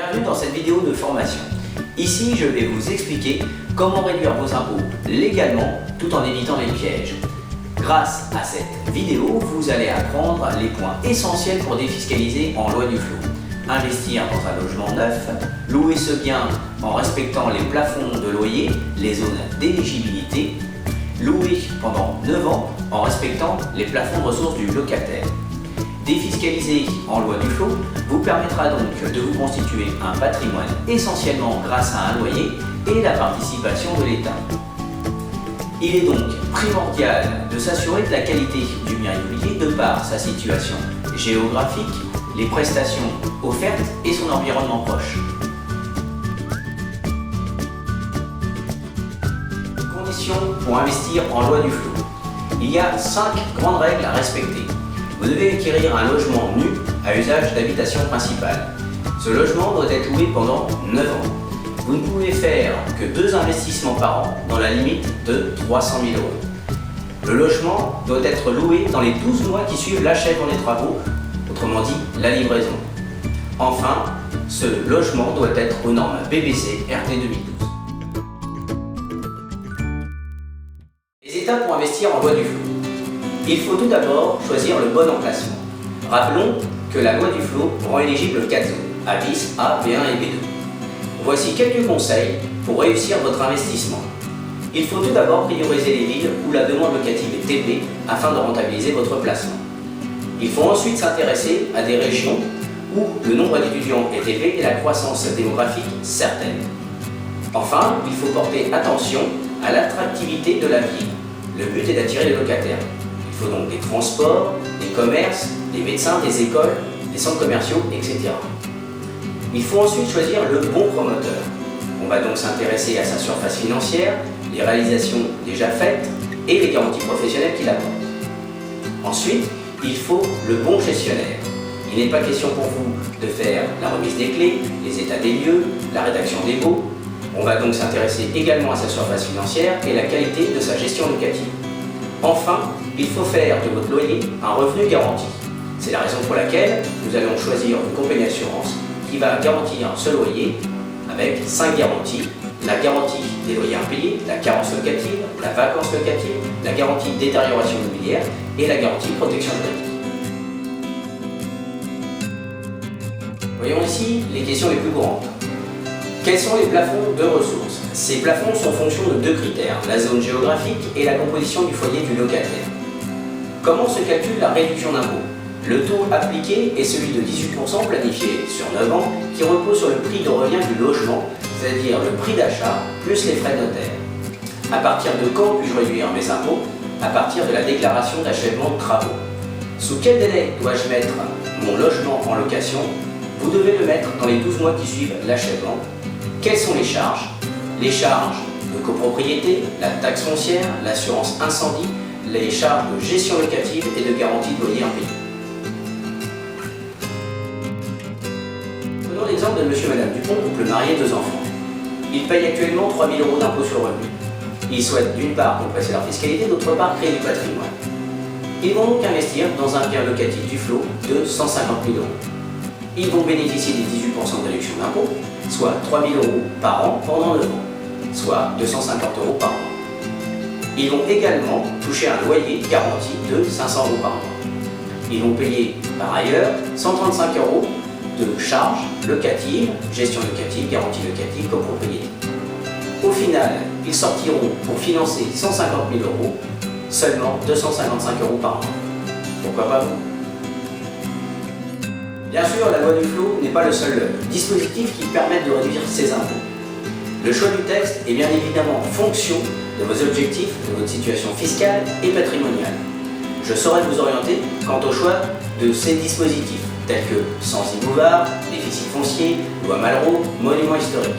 Bienvenue dans cette vidéo de formation. Ici, je vais vous expliquer comment réduire vos impôts légalement tout en évitant les pièges. Grâce à cette vidéo, vous allez apprendre les points essentiels pour défiscaliser en loi Duflot. Investir dans un logement neuf, louer ce bien en respectant les plafonds de loyer, les zones d'éligibilité, louer pendant 9 ans en respectant les plafonds de ressources du locataire. Défiscaliser en loi Duflot vous permettra donc de vous constituer un patrimoine essentiellement grâce à un loyer et la participation de l'État. Il est donc primordial de s'assurer de la qualité du bien immobilier de par sa situation géographique, les prestations offertes et son environnement proche. Conditions pour investir en loi Duflot. Il y a 5 grandes règles à respecter. Vous devez acquérir un logement nu à usage d'habitation principale. Ce logement doit être loué pendant 9 ans. Vous ne pouvez faire que 2 investissements par an dans la limite de 300 000 €. Le logement doit être loué dans les 12 mois qui suivent l'achèvement des travaux, autrement dit la livraison. Enfin, ce logement doit être aux normes BBC RT 2012. Les étapes pour investir en loi Duflot. Il faut tout d'abord choisir le bon emplacement. Rappelons que la loi Duflot rend éligible 4 zones, A bis, A, B1 et B2. Voici quelques conseils pour réussir votre investissement. Il faut tout d'abord prioriser les villes où la demande locative est élevée afin de rentabiliser votre placement. Il faut ensuite s'intéresser à des régions où le nombre d'étudiants est élevé et la croissance démographique certaine. Enfin, il faut porter attention à l'attractivité de la ville. Le but est d'attirer les locataires. Il faut donc des transports, des commerces, des médecins, des écoles, des centres commerciaux, etc. Il faut ensuite choisir le bon promoteur. On va donc s'intéresser à sa surface financière, les réalisations déjà faites et les garanties professionnelles qu'il apporte. Ensuite, il faut le bon gestionnaire. Il n'est pas question pour vous de faire la remise des clés, les états des lieux, la rédaction des baux. On va donc s'intéresser également à sa surface financière et la qualité de sa gestion locative. Enfin, il faut faire de votre loyer un revenu garanti. C'est la raison pour laquelle nous allons choisir une compagnie d'assurance qui va garantir ce loyer avec 5 garanties. La garantie des loyers impayés, la carence locative, la vacance locative, la garantie détérioration immobilière et la garantie protection juridique. Voyons ici les questions les plus courantes. Quels sont les plafonds de ressources? Ces plafonds sont en fonction de 2 critères, la zone géographique et la composition du foyer du locataire. Comment se calcule la réduction d'impôt? Le taux appliqué est celui de 18% planifié sur 9 ans qui repose sur le prix de revient du logement, c'est-à-dire le prix d'achat plus les frais de notaire. À partir de quand puis-je réduire mes impôts? À partir de la déclaration d'achèvement de travaux. Sous quel délai dois-je mettre mon logement en location? Vous devez le mettre dans les 12 mois qui suivent l'achèvement. Quelles sont les charges? Les charges de copropriété, la taxe foncière, l'assurance incendie, les charges de gestion locative et de garantie de loyer impayé. Prenons l'exemple de monsieur et madame Dupont, couple marié, 2 enfants. Ils payent actuellement 3 000 € d'impôt sur le revenu. Ils souhaitent d'une part compresser leur fiscalité, d'autre part créer du patrimoine. Ils vont donc investir dans un bien locatif Duflot de 150 000 €. Ils vont bénéficier des 18% de réduction d'impôt, soit 3 000 € par an pendant 9 ans, soit 250 € par mois. Ils vont également toucher un loyer garanti de 500 € par mois. Ils vont payer par ailleurs 135 € de charges locatives, gestion locative, garantie locative, copropriété. Au final, ils sortiront pour financer 150 000 € seulement 255 € par mois. Pourquoi pas vous? Bien sûr, la loi Duflot n'est pas le seul dispositif qui permette de réduire ces impôts. Le choix du texte est bien évidemment en fonction de vos objectifs, de votre situation fiscale et patrimoniale. Je saurai vous orienter quant au choix de ces dispositifs, tels que Censi-Bouvard, déficit foncier, loi Malraux, monument historique.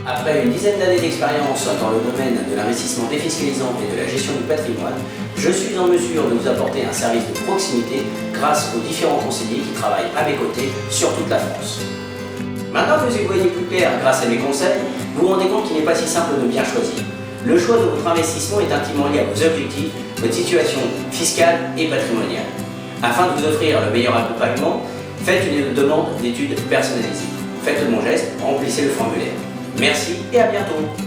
Après une dizaine d'années d'expérience dans le domaine de l'investissement défiscalisant et de la gestion du patrimoine, je suis en mesure de vous apporter un service de proximité grâce aux différents conseillers qui travaillent à mes côtés sur toute la France. Maintenant que vous y voyez plus clair grâce à mes conseils, vous vous rendez compte qu'il n'est pas si simple de bien choisir. Le choix de votre investissement est intimement lié à vos objectifs, votre situation fiscale et patrimoniale. Afin de vous offrir le meilleur accompagnement, Faites une demande d'études personnalisée. Faites mon geste, remplissez le formulaire. Merci et à bientôt.